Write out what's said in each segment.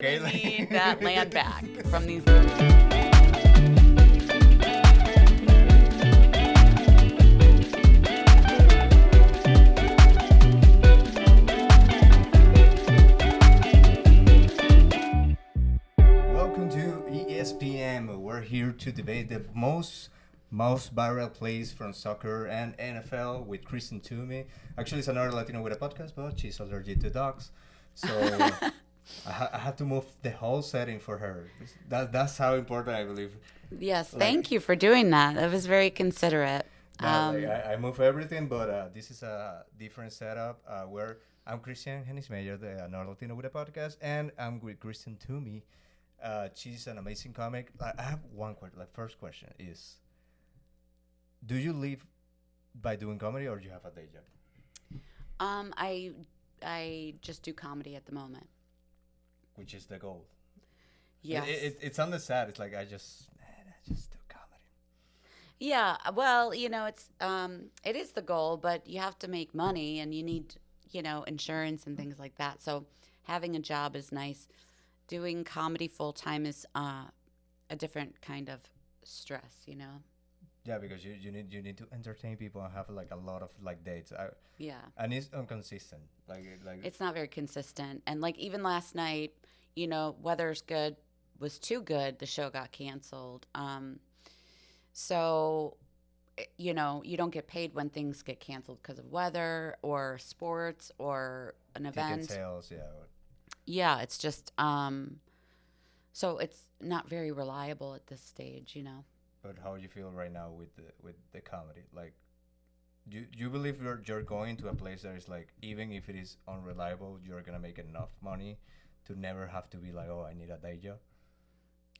Okay, I need that land back from these. welcome to ESPN. We're here to debate the most viral plays from soccer and NFL with Kristen Toomey. Actually, it's another Latino with a podcast, but she's allergic to dogs, so I had to move the whole setting for her. That's how important I believe. Yes, Like, thank you for doing that. That was very considerate. I move everything, but this is a different setup where I'm Christian Henismeyer, the another Latino with a podcast, and I'm with Kristen Toomey. She's an amazing comic. I have one question. Like, first question is, do you live by doing comedy or do you have a day job? I just do comedy at the moment. Which is the goal. Yes. It's on the side. It's like I just do comedy. Yeah, well, it is the goal, but you have to make money and you need, insurance and things like that. So having a job is nice. Doing comedy full time is a different kind of stress, Yeah, because you need to entertain people and have like a lot of like dates. Yeah. And it's inconsistent. It's not very consistent. And like even last night, weather's good was too good. The show got canceled. So, you don't get paid when things get canceled because of weather or sports or an event. Ticket sales, yeah. Yeah, it's just so it's not very reliable at this stage, But how do you feel right now with the comedy? Like, do you believe you're going to a place that is like, even if it is unreliable, you're gonna make enough money to never have to be like, oh, I need a day job?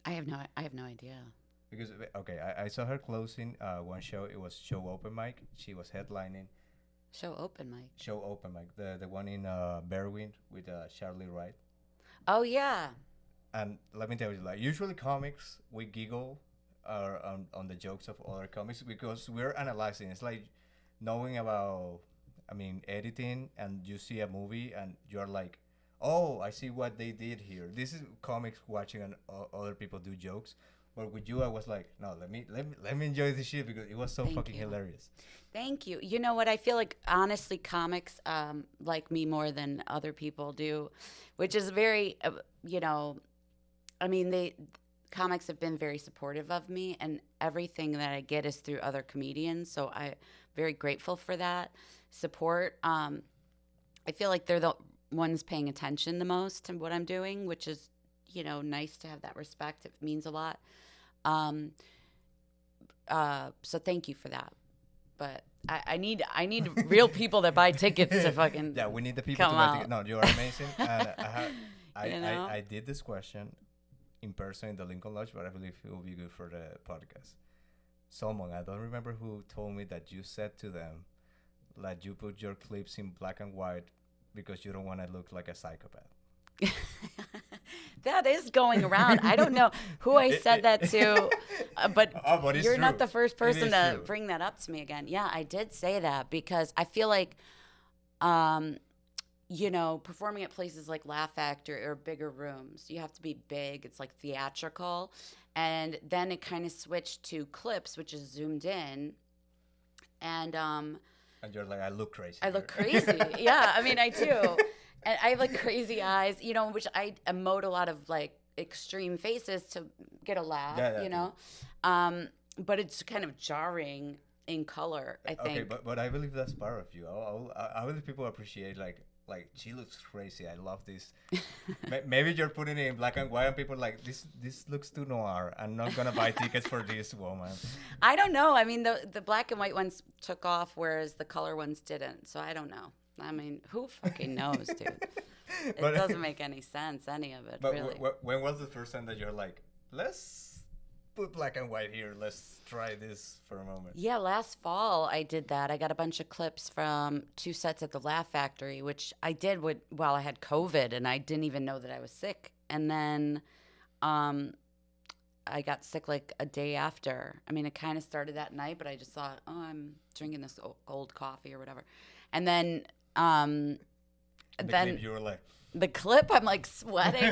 I have no idea. Because okay, I saw her closing one show. It was show open mic. She was headlining Show open mic. the one in Berwyn with Charlie Wright. Oh yeah. And let me tell you, like, usually comics we giggle on the jokes of other comics because we're analyzing. It's like knowing about, editing, and you see a movie and you're like, oh, I see what they did here. This is comics watching and other people do jokes. But with you, I was like, no, let me enjoy this shit because it was so fucking hilarious. Thank you. You know what? I feel like, honestly, comics like me more than other people do, which is very, comics have been very supportive of me, and everything that I get is through other comedians. So I'm very grateful for that support. I feel like they're the ones paying attention the most to what I'm doing, which is, nice to have that respect. It means a lot. So thank you for that. But I need real people that buy tickets to fucking yeah, we need the people come to buy out. tickets. No, you are amazing. And I did this question in person in the Lincoln Lodge, but I believe it will be good for the podcast. Someone, I don't remember who, told me that you said to them that you put your clips in black and white because you don't want to look like a psychopath. That is going around. I don't know who I said that to, but you're true. not the first person to true. bring that up to me again. Yeah, I did say that because I feel like, performing at places like Laugh Factory or bigger rooms, you have to be big. It's like theatrical. And then it kind of switched to clips, which is zoomed in. And you're like, I look crazy. I look crazy. Yeah, I do. And I have like crazy eyes, which I emote a lot of like extreme faces to get a laugh, but it's kind of jarring in color, I think. Okay, but I believe that's part of you. I believe people appreciate like she looks crazy. I love this. Maybe you're putting it in black and white and people are like, this looks too noir. I'm not gonna buy tickets for this woman. I don't know. The black and white ones took off, whereas the color ones didn't. So I don't know. Who fucking knows, dude? It doesn't make any sense, any of it, but really. When was the first time that you're like, let's put black and white here. Let's try this for a moment. Yeah, last fall I did that. I got a bunch of clips from 2 sets at the Laugh Factory, which I did while I had COVID, and I didn't even know that I was sick. And then I got sick like a day after. It kind of started that night, but I just thought, oh, I'm drinking this old coffee or whatever. And then clip, you were like, The clip, I'm like sweating.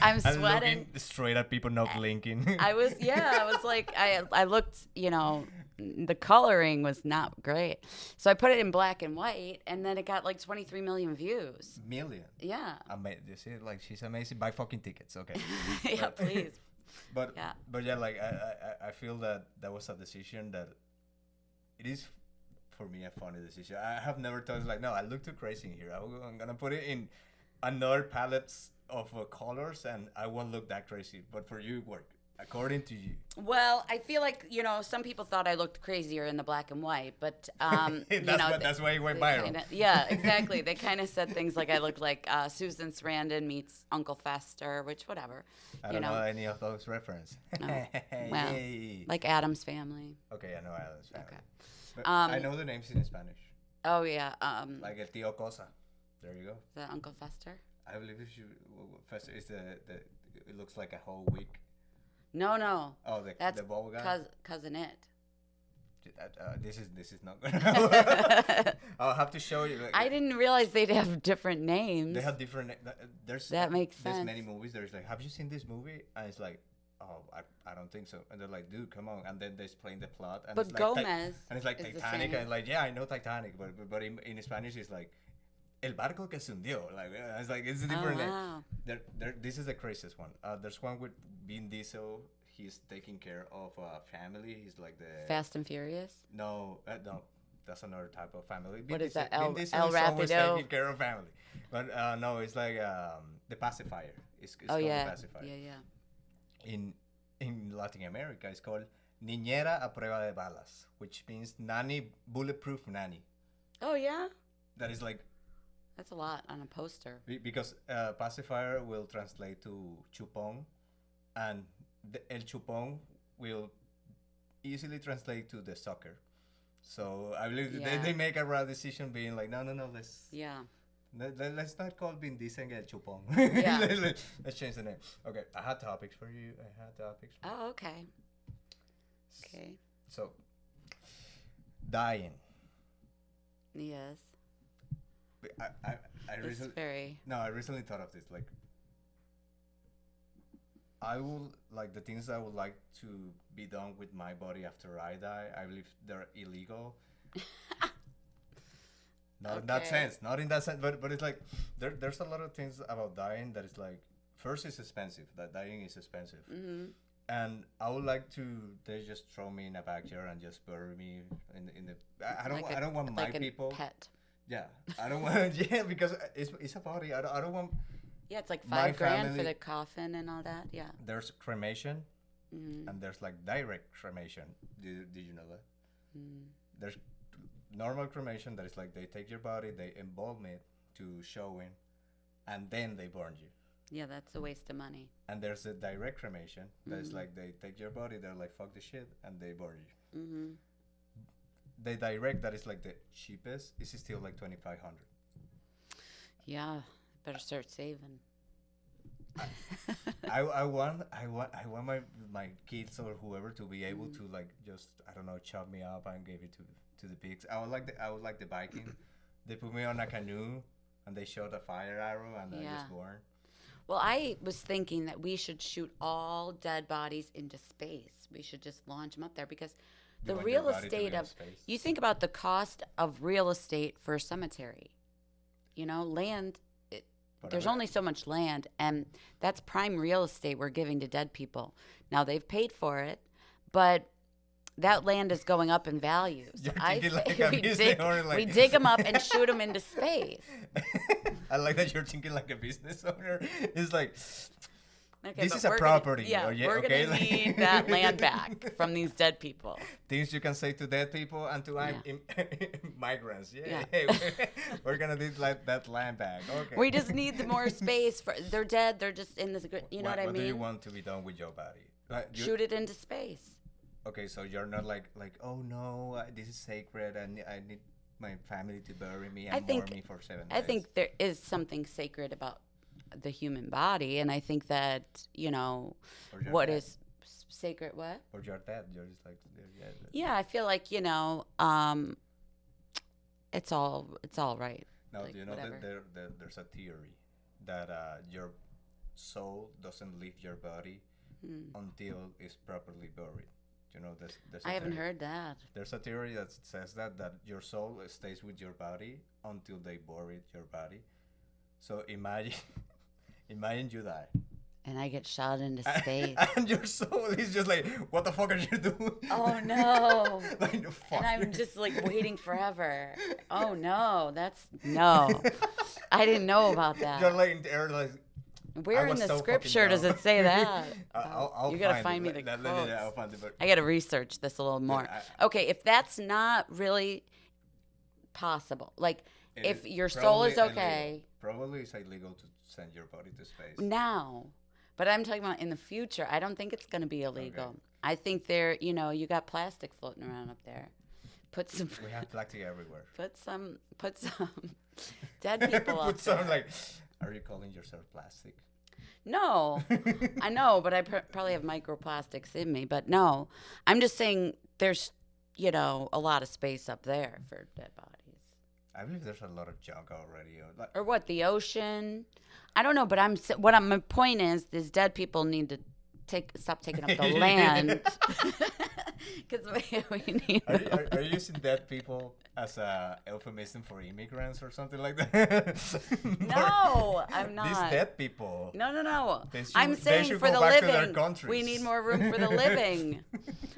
I'm And sweating. looking straight at people, not blinking. I was, yeah, I was like, I looked, the coloring was not great. So I put it in black and white, and then it got like 23 million views. Million. Yeah. You see, like she's amazing. Buy fucking tickets, okay? Yeah, But- please. But Yeah. but yeah, like I feel that that was a decision that it is for me a funny decision. I have never thought like, no, I look too crazy in here. I'm gonna put it in another palettes of colors, and I won't look that crazy. But for you, it worked according to you. Well, I feel like, some people thought I looked crazier in the black and white, but, That's why it went they viral. yeah, exactly. They kind of said things like I look like Susan Sarandon meets Uncle Fester, which, whatever. I don't know any of those references. Oh, well, Yay. like Adam's Family. Okay, I know Adam's Family. Okay. But I know the names in Spanish. Oh, yeah. Like El Tío Cosa. There you go. The Uncle Fester? I believe if you first is the it looks like a whole week. No. Oh, That's the bubble guy. Cousin It. This is not gonna. I'll have to show you. Like, I didn't realize they'd have different names. They have different. There's That makes There's sense. many movies. There's like, have you seen this movie? And it's like, oh, I don't think so. And they're like, dude, come on. And then they explain the plot. And But it's like Gomez and it's like is the Titanic. same. And like, yeah, I know Titanic, but in Spanish it's like, El barco que se hundió. Like it's like it's a different name. wow. This is the craziest one. There's one with Vin Diesel. He's taking care of a family. He's like the Fast and Furious? no, that's another type of family. What is that? Vin Diesel El is always Rapido? taking care of family, but no, it's like the pacifier. It's Oh, called yeah. the pacifier. Yeah. In Latin America, it's called niñera a prueba de balas, which means nanny, bulletproof nanny. Oh, yeah? That is like That's a lot on a poster. because pacifier will translate to chupón, and el chupón will easily translate to the sucker. So I believe Yeah. they make a raw decision, being like, no, let's Yeah. let's not call Vin Diesel el chupón. Yeah. Let's change the name. Okay, I had topics for you. Oh, okay. Okay. So, dying. Yes. I It's recently very. I recently thought of this. Like, I will like the things I would like to be done with my body after I die. I believe they're illegal. Not in that Okay. sense. Not in that sense. But it's like there's a lot of things about dying that is like first it's expensive. That dying is expensive. Mm-hmm. And I would like to they just throw me in a backyard and just bury me in the I don't want my like a people. pet. Yeah, I don't want. Yeah, because it's a body. I don't want. Yeah, it's like My $5,000 for family- the coffin and all that. Yeah. There's cremation, Mm-hmm. and there's like direct cremation. Did you know that? Mm. There's normal cremation that is like they take your body, they embalm it to showing, and then they burn you. Yeah, that's a waste of money. And there's a direct cremation that is Mhm. like they take your body, they're like fuck the shit, and they burn you. Mm-hmm. The direct that is like the cheapest is still like 2,500. Yeah, better start saving. I want my kids or whoever to be able to like just I don't know chop me up and give it to the pigs. I would like the Viking. They put me on a canoe and they shot a fire arrow and I Yeah. just born. Well, I was thinking that we should shoot all dead bodies into space. We should just launch them up there because You the want your real body to be estate in of space. you think about the cost of real estate for a cemetery. Land. But There's I- only so much land, and that's prime real estate we're giving to dead people. Now they've paid for it, but that land is going up in value. So You're I thinking like say a business owner, like- we dig them up and shoot them into space. I like that you're thinking like a business owner. It's like Okay, this but is a we're property. Gonna, or we're okay? gonna need that land back from these dead people. Things you can say to dead people and to migrants. Yeah, we're gonna need like that land back. Okay. We just need the more space for. They're dead. They're just in this. You know what I mean? What do you want to be done with your body? Shoot it into space. Okay, so you're not like oh no, this is sacred and I need my family to bury me and mourn me for 7 days. I think there is something sacred about the human body, and I think that Or you're what dead. is sacred. What? Or you're dead. You're just like Yeah, I feel like it's all right. Now like, do you know whatever. that there's a theory that your soul doesn't leave your body Hmm. until it's properly buried. You know, there's I a haven't theory. heard that. There's a theory that says that your soul stays with your body until they buried your body. So imagine, imagine you die, And I get shot into space. and your soul is just like, what the fuck are you doing? Oh no. Like the fuck. And I'm just like waiting forever. Oh no, that's no. I didn't know about You're that. like in the air, like Where in was the so scripture fucking does dumb. it say that? I'll You gotta find find me it. the I'll quotes. find it. But I gotta research this a little more. Okay, if that's not really possible, like it if is your soul probably is okay illegal. Probably it's illegal to send your body to space. now, but I'm talking about in the future, I don't think it's gonna be illegal. I think there, you got plastic floating around up there. Put some, We have plastic everywhere. put some dead people up Put some there. like, are you calling yourself plastic? No, I know, but I probably have microplastics in me. But no, I'm just saying there's, a lot of space up there for dead bodies. I believe there's a lot of junk already. Like, Or what, the ocean? I don't know, but my point is dead people need to stop taking up the land. Because we need are you using dead people as a euphemism for immigrants or something like that? No, I'm These not. dead people. No. They I'm they saying should for go the back to their living. We countries. need more room for the living.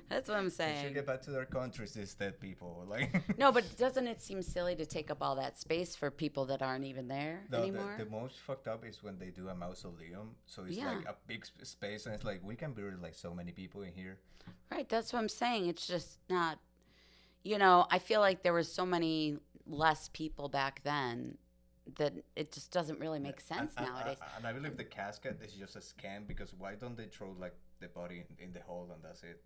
That's what I'm They should saying. get back to their countries, these dead people. Like No, but doesn't it seem silly to take up all that space for people that aren't even there No, anymore? the most fucked up is when they do a mausoleum. So it's Yeah. like a big space, and it's like we can bury like so many people in here. Right, that's what I'm saying. It's just not, I feel like there was so many less people back then that it just doesn't really make sense nowadays. And I believe the casket is just a scam because why don't they throw like the body in the hole and that's it?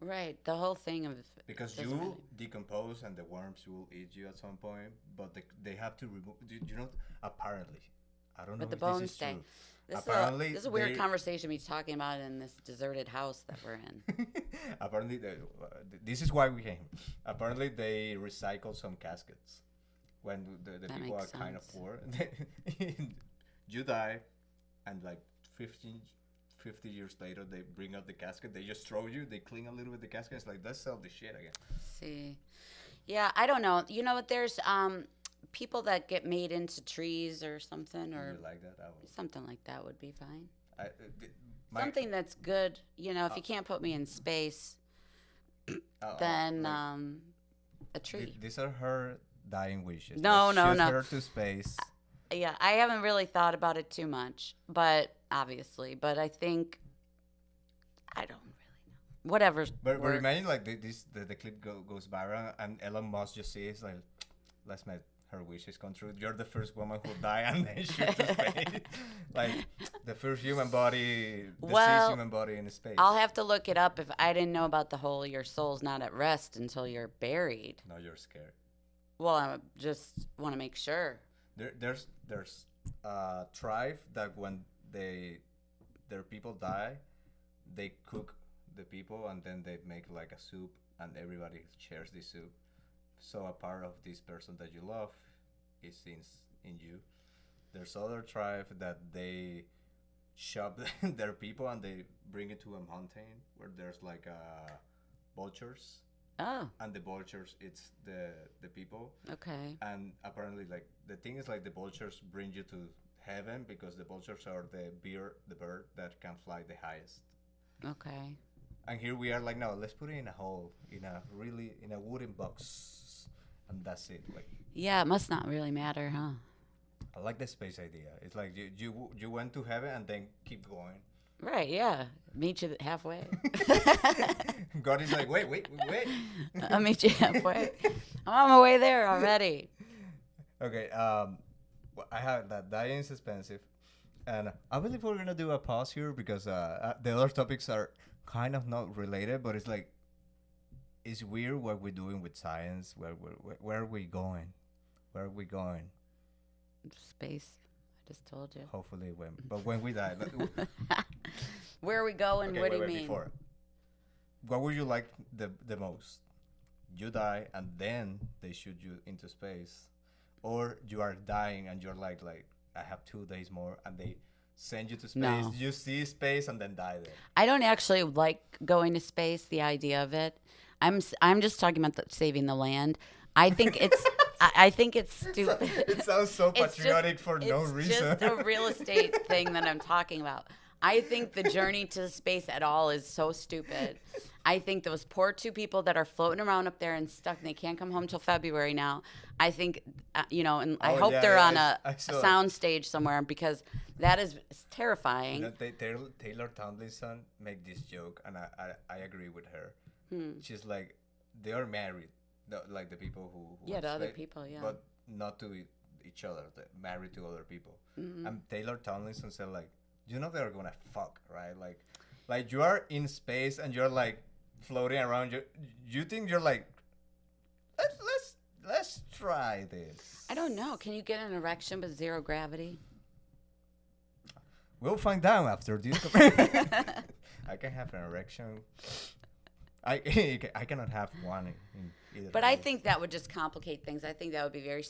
Right, the whole thing of Because doesn't you really- decompose and the worms will eat you at some point, but they have to remove. You know, apparently, I don't know But the if this bones is stay. true. This Apparently, is a weird they- conversation to be talking about in this deserted house that we're in. Apparently, this is why we came. Apparently, they recycle some caskets when the That people are makes kind of sense. poor. You die, and like 50 years later, they bring out the casket. They just throw you. They clean a little bit the casket. It's like, let's sell the shit again. See, yeah, I don't know. There's people that get made into trees or something, Do or you like that? I would, something like that would be fine. my- Something that's good. If you can't put me in space, then a tree. These are her dying wishes. No, Let's no, shoot no. her to space. Yeah, I haven't really thought about it too much, but obviously, but I think I don't really know. Whatever. But works. imagine like the clip goes viral and Elon Musk just sees like, let's make her wishes come true. You're the first woman who die and then shoot to space. Like the first human body, deceased Well, human body in space. I'll have to look it up if I didn't know about the whole your soul's not at rest until you're buried. No, you're scared. Well, I just want to make sure. There's a tribe that when their people die, they cook the people and then they make like a soup and everybody shares this soup. So a part of this person that you love is in you. There's other tribe that they shop their people and they bring it to a mountain where there's like vultures, Oh, and the vultures it's the people. okay. And apparently like the thing is like the vultures bring you to heaven because the vultures are the bird that can fly the highest. Okay. And here we are like, no, let's put it in a hole, in a wooden box, and that's it. Like, Yeah, it must not really matter, huh? I like the space idea. It's like you went to heaven and then keep going. Right, yeah. Meet you halfway. God is like, wait. I'll meet you halfway. I'm on my way there already. Okay. I have that. Dying is expensive, and I believe we're gonna do a pause here because the other topics are kind of not related, but it's like it's weird what we're doing with science. Where are we going? Where are we going? Space. I just told you. Hopefully, when we die. Where are we going? Okay, What do wait, you mean? before. What would you like the most? You die and then they shoot you into space, or you are dying and you're like I have 2 days more, and they send you to space. No. You see space and then die there. I don't actually like going to space, the idea of it. I'm just talking about saving the land. I think it's I think it's stupid. It sounds so It's patriotic for no it's reason. just a real estate thing that I'm talking about. I think the journey to space at all is so stupid. I think those poor two people that are floating around up there and stuck and they can't come home till February now. I think, and I Oh, hope yeah, they're yeah, on I a saw it. sound stage somewhere because that is terrifying. Taylor Tomlinson made this joke, and I agree with her. She's like, they are married, like the people who Yeah, to other stayed, people, yeah. but not to each other. Married to other people. And Taylor Tomlinson said like, they're gonna fuck, right? Like you are in space and you're like floating around. You think you're like, let's try this. I don't know. Can you get an erection with zero gravity? We'll find out after this. I can have an erection. I cannot have one in either. But I case. think that would just complicate things. I think that would be very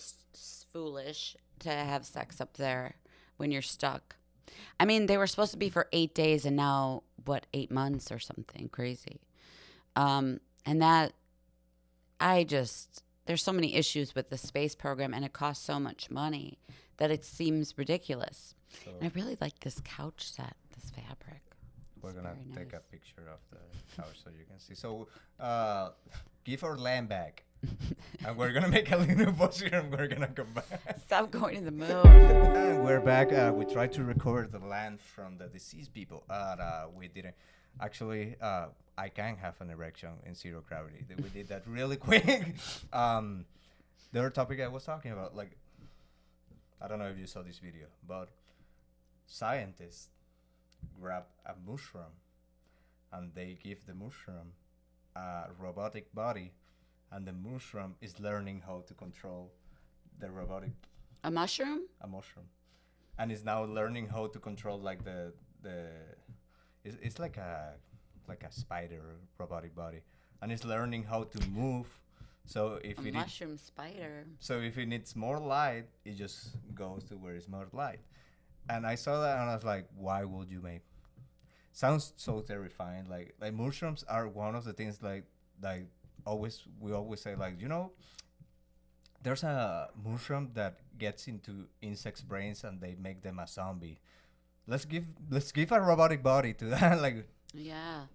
foolish to have sex up there when you're stuck. I mean, they were supposed to be for 8 days and now, 8 months or something crazy. And that, there's so many issues with the space program and it costs so much money that it seems ridiculous. So And I really like this couch set, this fabric. we're It's gonna very take nice. a picture of the house so you can see. So give our land back, and we're gonna make a little pause here, and we're gonna come back. Stop going to the moon. And we're back. We tried to record the land from the deceased people, but we didn't. Actually, I can have an erection in zero gravity. We did that really quick. The other topic I was talking about, like, I don't know if you saw this video, but scientists grab a mushroom and they give the mushroom a robotic body, and the mushroom is learning how to control the robotic A mushroom? a mushroom, and is now learning how to control like the it's like a spider robotic body, and it's learning how to move. So if A it mushroom spider. so if it needs more light, it just goes to where it's more light. And I saw that and I was like, why would you make? Sounds so terrifying. Like mushrooms are one of the things like we always say like there's a mushroom that gets into insects' brains and they make them a zombie. Let's give a robotic body to that. Like Yeah.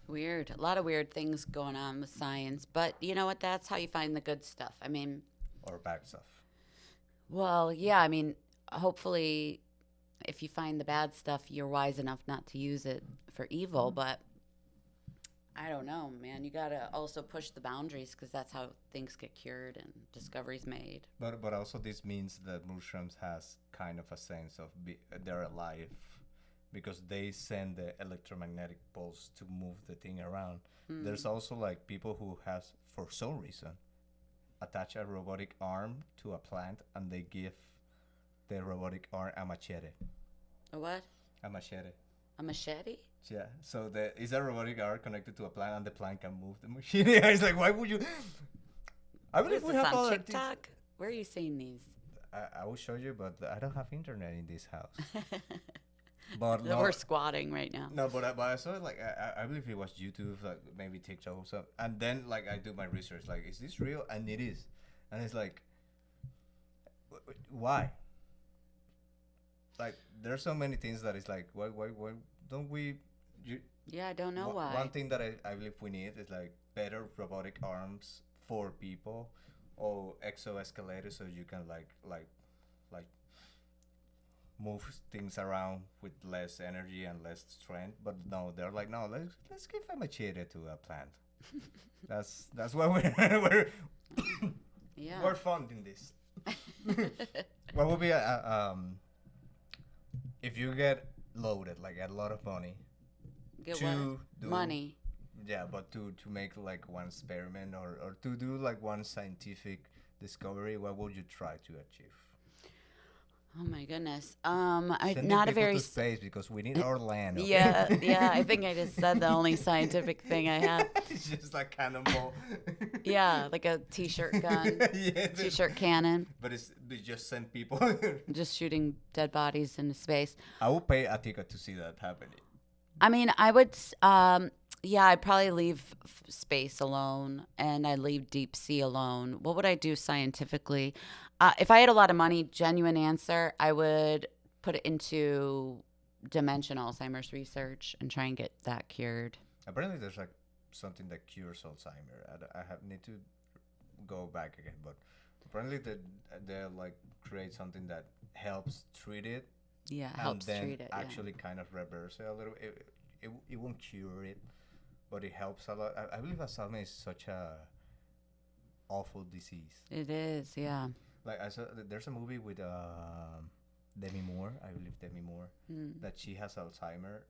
Weird. A lot of weird things going on with science. But you know what? That's how you find the good stuff. I mean, or bad stuff. well, yeah. I mean, hopefully, if you find the bad stuff, you're wise enough not to use it for evil. But I don't know, man. You got to also push the boundaries because that's how things get cured and discoveries made. But also this means that mushrooms has kind of a sense of they're alive, because they send the electromagnetic pulse to move the thing around. There's also like people who has, for some reason, attach a robotic arm to a plant and they give the robotic arm a machete. A what? A machete. A machete? Yeah. So is a robotic arm connected to a plant and the plant can move the machete. It's like, why would you? I What is believe we this have on other TikTok? things. Where are you seeing these? I will show you, but I don't have internet in this house. But We're squatting right now. No, but I saw it like I believe it was YouTube, like maybe TikTok or something. And then like I do my research, like is this real? And it is, and it's like, why? Like there's so many things that it's like why don't we? Yeah, I don't know why. One thing that I believe we need is like better robotic arms for people, or exoescalators so you can like move things around with less energy and less strength. But no, they're like, no, let's give a machete to a plant. that's what we're Yeah. we're funding this. What would be if you get loaded like a lot of money Get to what? do Money. yeah, but to make like one experiment or to do like one scientific discovery, what would you try to achieve? Oh my goodness. Sending Not a people very to space because we need our land, yeah, okay? yeah. I think I just said the only scientific thing I have. It's just like cannonball. Yeah, like a t-shirt gun, Yeah, t-shirt cannon, but we just send people. just shooting dead bodies into space. I would pay a ticket to see that happening. I mean, yeah, I'd probably leave space alone and I'd leave deep sea alone. What would I do scientifically? If I had a lot of money, genuine answer, I would put it into dementia Alzheimer's research and try and get that cured. Apparently, there's like something that cures Alzheimer. I have need to go back again, but apparently they like create something that helps treat it Yeah, and helps then treat it. Yeah. actually kind of reverse it a little. It won't cure it, but it helps a lot. I believe Alzheimer is such a awful disease. It is, yeah. Like I saw, there's a movie with Demi Moore. I believe Demi Moore Mm. that she has Alzheimer,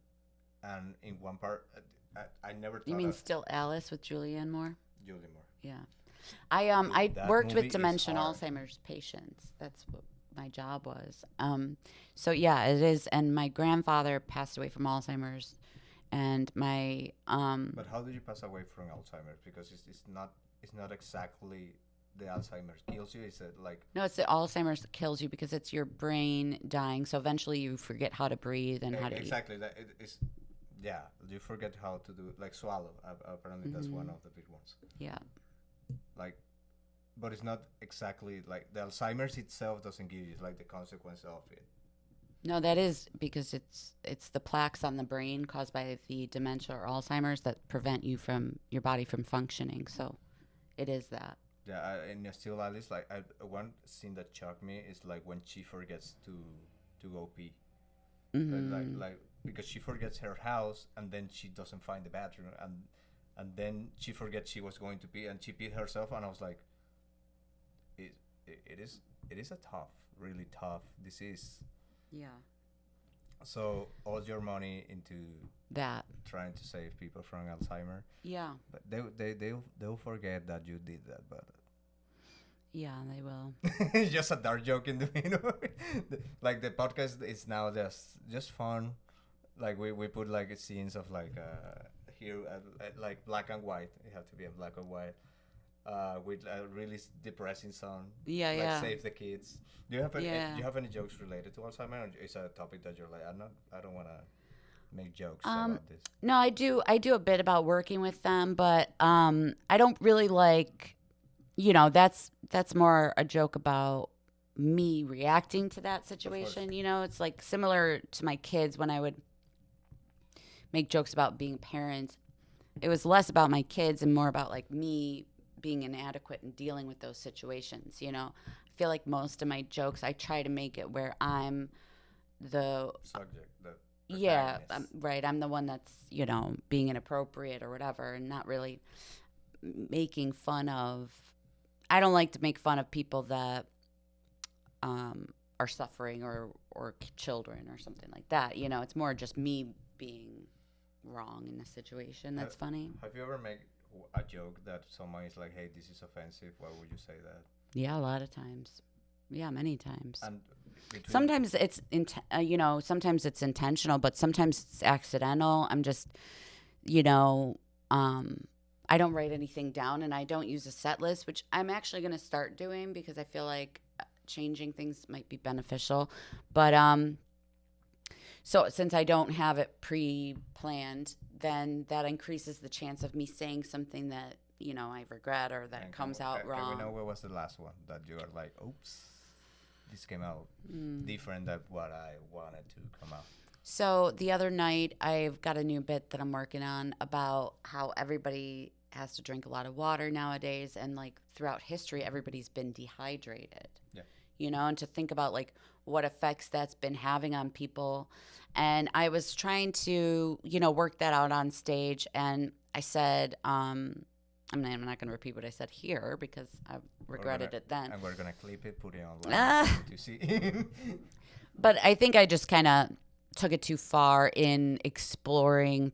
and in one part, I never thought You mean of Still Alice with Julianne Moore? Julie Moore. Yeah. I That worked movie with is dementia hard. Alzheimer's patients. That's what my job was. So yeah, it is. And my grandfather passed away from Alzheimer's, and my But how did you pass away from Alzheimer's? Because it's not exactly the Alzheimer's kills you. It's like no, it's the Alzheimer's that kills you because it's your brain dying. So eventually you forget how to breathe and how to eat. exactly that it's yeah. You forget how to do like swallow. Apparently, that's one of the big ones. Yeah. Like, but it's not exactly like the Alzheimer's itself doesn't give you. It's like the consequence of it. No, that is because it's the plaques on the brain caused by the dementia or Alzheimer's that prevent you from your body from functioning. So it is that. Yeah, and still at least like one scene that shocked me is like when she forgets to go pee. Like because she forgets her house and then she doesn't find the bathroom and then she forgets she was going to pee and she peed herself and I was like, it, it is a tough, really tough disease. Yeah. So all your money into That. trying to save people from Alzheimer, Yeah. but they'll forget that you did that. But Yeah, they will. it's just a dark joke in the middle. Like the podcast is now just fun. Like we put like scenes of like here like black and white. It have to be a black and white. With a really depressing song. Yeah, like yeah. Save the Kids. Do you have any? Yeah. Do you have any jokes related to Alzheimer? Or is that a topic that you're like, I don't want to make jokes Um, about this. No, I do a bit about working with them, but I don't really like, that's more a joke about me reacting to that situation. It's like similar to my kids when I would make jokes about being a parent. It was less about my kids and more about like me being inadequate and dealing with those situations. I feel like most of my jokes, I try to make it where I'm the Subject. The yeah, protagonist. right. I'm the one that's, being inappropriate or whatever and not really making fun of. I don't like to make fun of people that are suffering or children or something like that. It's more just me being wrong in a situation that's funny. Have you ever made a joke that someone is like, "Hey, this is offensive"? Why would you say that? Yeah, a lot of times. Yeah, many times. And between Sometimes it's sometimes it's intentional, but sometimes it's accidental. I'm just, I don't write anything down and I don't use a set list, which I'm actually going to start doing because I feel like changing things might be beneficial. But so since I don't have it pre-planned, then that increases the chance of me saying something that, I regret or that and comes can, out can wrong. we know what was the last one that you are like, "Oops, this came out different than what I wanted to come out"? So the other night, I've got a new bit that I'm working on about how everybody has to drink a lot of water nowadays, and like throughout history, everybody's been dehydrated. Yeah. And to think about like what effects that's been having on people. And I was trying to, work that out on stage, and I said, I'm not going to repeat what I said here because I regretted it then. And we're gonna clip it, put it online Ah. to see. But I think I just kind of took it too far in exploring,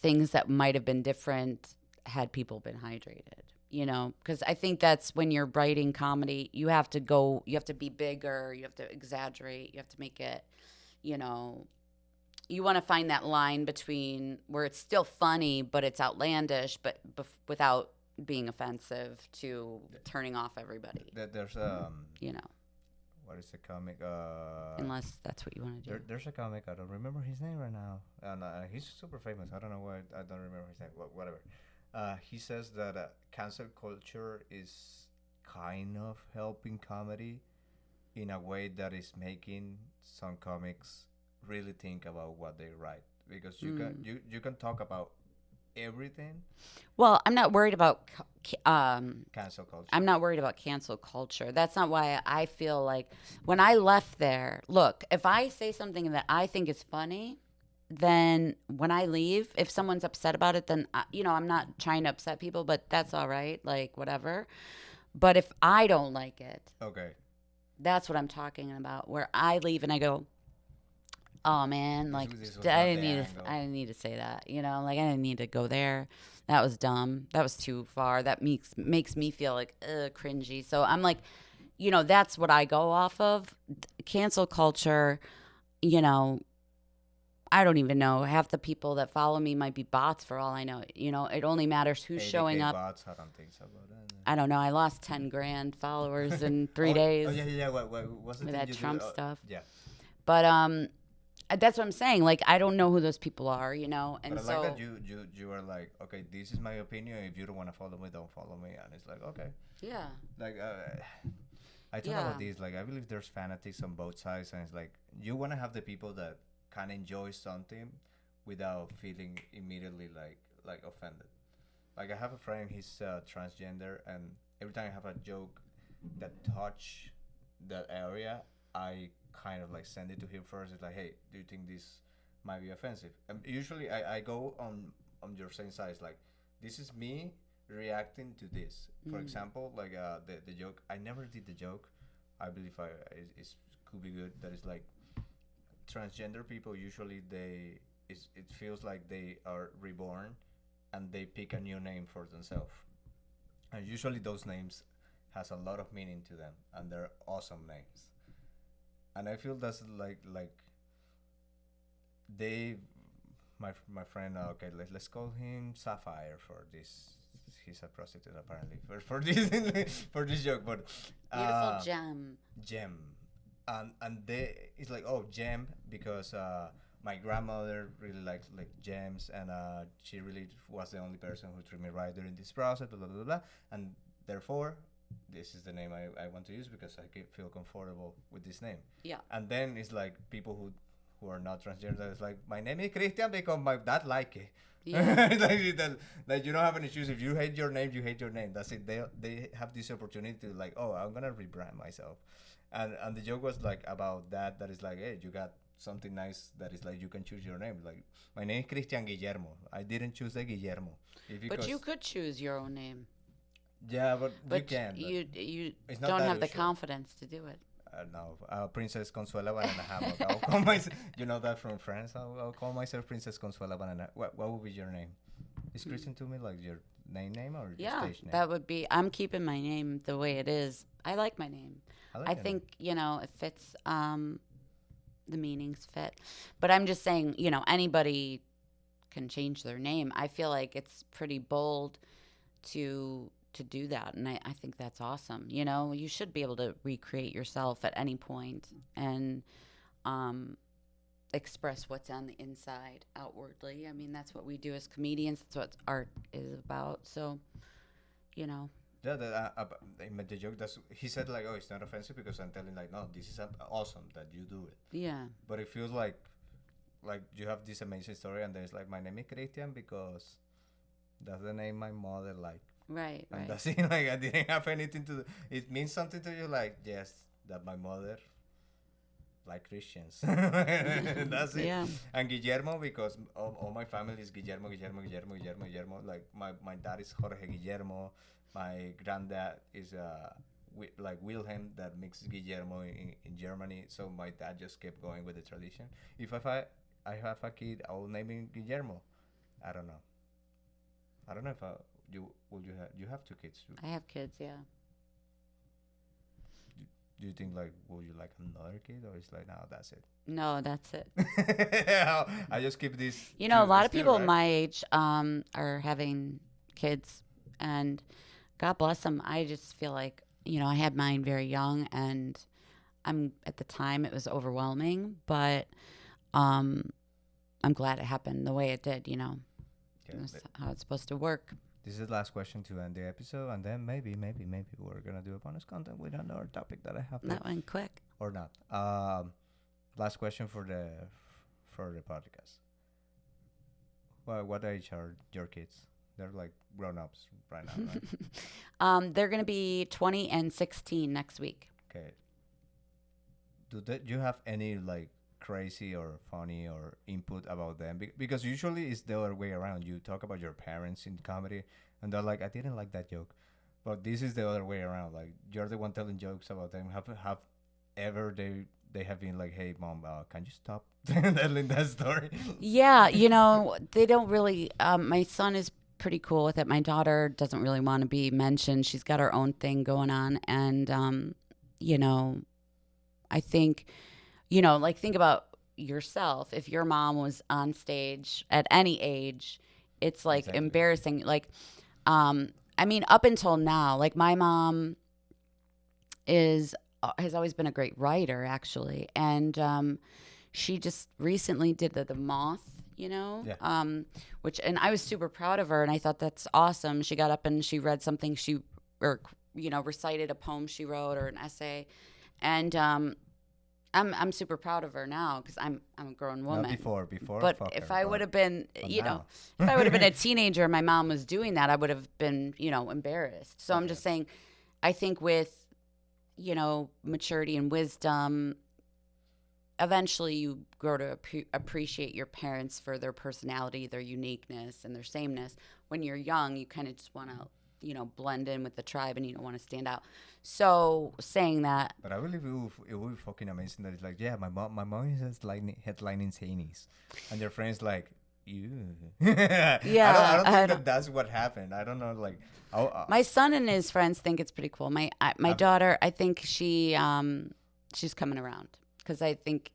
things that might have been different had people been hydrated. Because I think that's when you're writing comedy, you have to be bigger, you have to exaggerate, you have to make it, you know, you want to find that line between where it's still funny, but it's outlandish, but without being offensive to turning off everybody, There's you know, what is the comic? unless that's what you want to do. There's a comic. I don't remember his name right now, and he's super famous. I don't know why I don't remember his name. Whatever. He says that cancel culture is kind of helping comedy in a way that is making some comics really think about what they write, because you can talk about everything. Well, I'm not worried about Cancel culture. I'm not worried about cancel culture. That's not why I feel like when I left there, look, if I say something that I think is funny, then when I leave, if someone's upset about it, then, I'm not trying to upset people, but that's all right. Like, whatever. But if I don't like it, Okay. that's what I'm talking about, where I leave and I go, oh man, like This was I not didn't the need angle. I didn't need to say that, like I didn't need to go there. That was dumb. That was too far. That makes me feel like cringy. So I'm like, that's what I go off of. Cancel culture, you know, I don't even know. Half the people that follow me might be bots for all I know. It only matters who's showing 80K up. bots. I don't think so about that. I don't know. I lost 10 grand followers in three Oh, days oh yeah. What was the with thing that you do? Trump stuff. Yeah. But that's what I'm saying. Like, I don't know who those people are, and But I so like that you are like, okay, this is my opinion. If you don't want to follow me, don't follow me. And it's like, okay. yeah, Like I talk Yeah. about this. Like I believe there's fanatics on both sides, and it's like you want to have the people that can enjoy something without feeling immediately like offended. Like I have a friend, he's transgender, and every time I have a joke that touch that area, I kind of like send it to him first. It's like, hey, do you think this might be offensive? And usually I go on your same side. It's like, this is me reacting to this. For example, like the joke. I never did the joke. I believe it could be good. That is like transgender people. Usually it feels like they are reborn, and they pick a new name for themselves. And usually those names has a lot of meaning to them, and they're awesome names. And I feel that's like they my friend, okay, let's call him Sapphire for this. He's a prostitute apparently for this for this joke, but beautiful gem. gem. And they it's like, oh, gem, because my grandmother really liked like gems, and she really was the only person who treated me right during this process, blah blah blah, blah. And therefore this is the name I want to use because feel comfortable with this name. Yeah. And then it's like people who are not transgender, it's like, my name is Christian because my dad like it. Yeah. It's like that, like you don't have any issues. If you hate your name, you hate your name. That's it. They have this opportunity to like, oh, I'm gonna rebrand myself. And the joke was like about that is like, hey, you got something nice that is like you can choose your name. Like, my name is Christian Guillermo. I didn't choose the Guillermo. But you could choose your own name. Yeah, but you But can. you It's not don't that have the usual. confidence to do it. No, Princess Consuela Banana Hammock. I'll call myself. You know that from France. I'll call myself Princess Consuela Banana. What would be your name? Is Kristen Toomey like your name or your Yeah, stage name? that would be. I'm keeping my name the way it is. I like my name. I like I your think it fits. The meanings fit. But I'm just saying, anybody can change their name. I feel like it's pretty bold to do that, and I think that's awesome. You should be able to recreate yourself at any point and express what's on the inside outwardly. I mean, that's what we do as comedians. That's what art is about. So, you know. Yeah, the joke. He said like, oh, it's not offensive because I'm telling like, no, this is awesome that you do it. Yeah. But it feels like you have this amazing story, and then it's like, my name is Christian because that's the name my mother liked. Right. And Right. that's it. Like, I didn't have anything to do. It means something to you, like, yes, that my mother like Christians. That's it. Yeah. And Guillermo, because all my family is Guillermo, Guillermo, Guillermo, Guillermo, Guillermo. Like, my dad is Jorge Guillermo. My granddad is like Wilhelm, that mixes Guillermo in Germany. So my dad just kept going with the tradition. If I have a kid, I will name him Guillermo. I don't know. I don't know if you have two kids? I have kids, yeah. Do you think like will you like another kid or it's like no that's it? No, that's it. I just keep this. You know, a lot of still, people right? my age are having kids, and God bless them. I just feel like, I had mine very young, and at the time it was overwhelming, but um, I'm glad it happened the way it did. Okay, That's how it's supposed to work. this is the last question to end the episode, and then maybe we're gonna do a bonus content with another topic that I have That went quick. or not. Last question for the podcast. What age are your kids? They're like grown ups right now, right? They're going to be 20 and 16 next week. Okay. Do you have any like crazy or funny or input about them? Because usually it's the other way around. You talk about your parents in comedy, and they're like, "I didn't like that joke," but this is the other way around. Like you're the one telling jokes about them. Have ever they have been like, "Hey, mom, can you stop telling that story?" Yeah, they don't really. My son is pretty cool with it. My daughter doesn't really want to be mentioned. She's got her own thing going on. And, I think, like think about yourself. If your mom was on stage at any age, it's like Exactly. embarrassing. Like, up until now, like my mom has always been a great writer, actually. And, she just recently did the Moth, Yeah. and I was super proud of her, and I thought that's awesome. She got up and she read something recited a poem she wrote or an essay, and I'm super proud of her now because I'm a grown woman. Not before. But fuck if her, I would have been, but if now. I would have been a teenager and my mom was doing that, I would have been, embarrassed. So I'm just Okay. saying, I think with, maturity and wisdom, eventually you grow to appreciate your parents for their personality, their uniqueness, and their sameness. When you're young, you kind of just want to, blend in with the tribe, and you don't want to stand out. So saying that, But I believe it would be fucking amazing that it's like, yeah, my mom is headlining Zanies, and their friends like, you. I don't think that that's what happened. I don't know, like, my son and his friends think it's pretty cool. My I've- daughter, I think she's coming around because I think,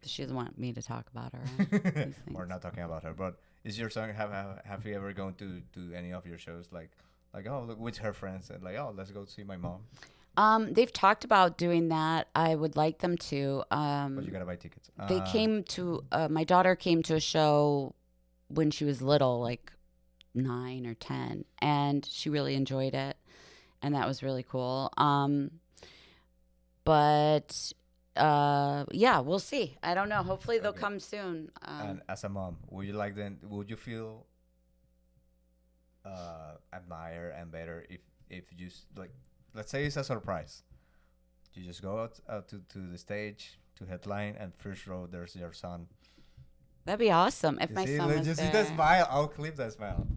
she doesn't want me to talk about her. These we're things. not talking about her. But is your son have you ever gone to any of your shows like oh look with her friends and like oh let's go see my mom? They've talked about doing that. I would like them to. But you gotta buy tickets. They came to my daughter came to a show when she was little, like 9 or 10, and she really enjoyed it, and that was really cool. But we'll see. I don't know. Hopefully they'll Okay. come soon. And as a mom, would you like then? Would you feel admire and better if you like, let's say it's a surprise. You just go out to the stage to headline, and first row there's your son. That'd be awesome if You my see, son was just see there. that smile. I'll clip that smile.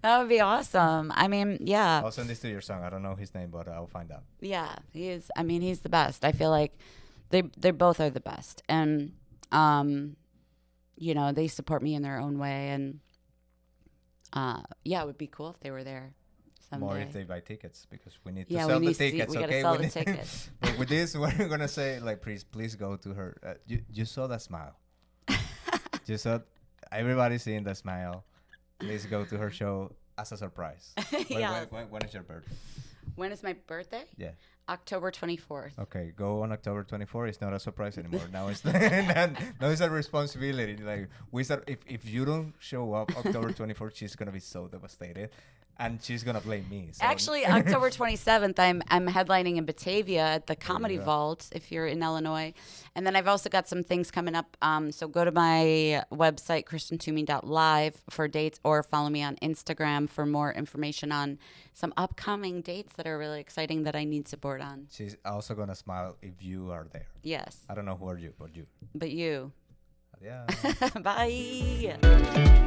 That would be awesome. I mean, yeah. I'll send this to your son. I don't know his name, but I'll find out. Yeah, he is. I mean, he's the best. I feel like they both are the best, and they support me in their own way, and it would be cool if they were there someday. More if they buy tickets because we need to Yeah, sell we the need to- tickets. we gotta Okay, sell We the need- tickets. But with this, we're gonna say like, please go to her. You saw that smile. You saw everybody seeing the smile. Please go to her show as a surprise. Yeah. When is your birthday? When is my birthday? Yeah. October 24th. Okay, go on October 24th. It's not a surprise anymore. Now it's now it's a responsibility. Like we start, if you don't show up October 24th, she's gonna be so devastated, and she's gonna blame me. So. Actually, October 27th, I'm headlining in Batavia at the Comedy go. Vault if you're in Illinois. And then I've also got some things coming up. So go to my website, KristenToomey.live for dates, or follow me on Instagram for more information on some upcoming dates that are really exciting that I need support on. She's also gonna smile if you are there. Yes, I don't know who are you, but you. but you. Yeah. Bye.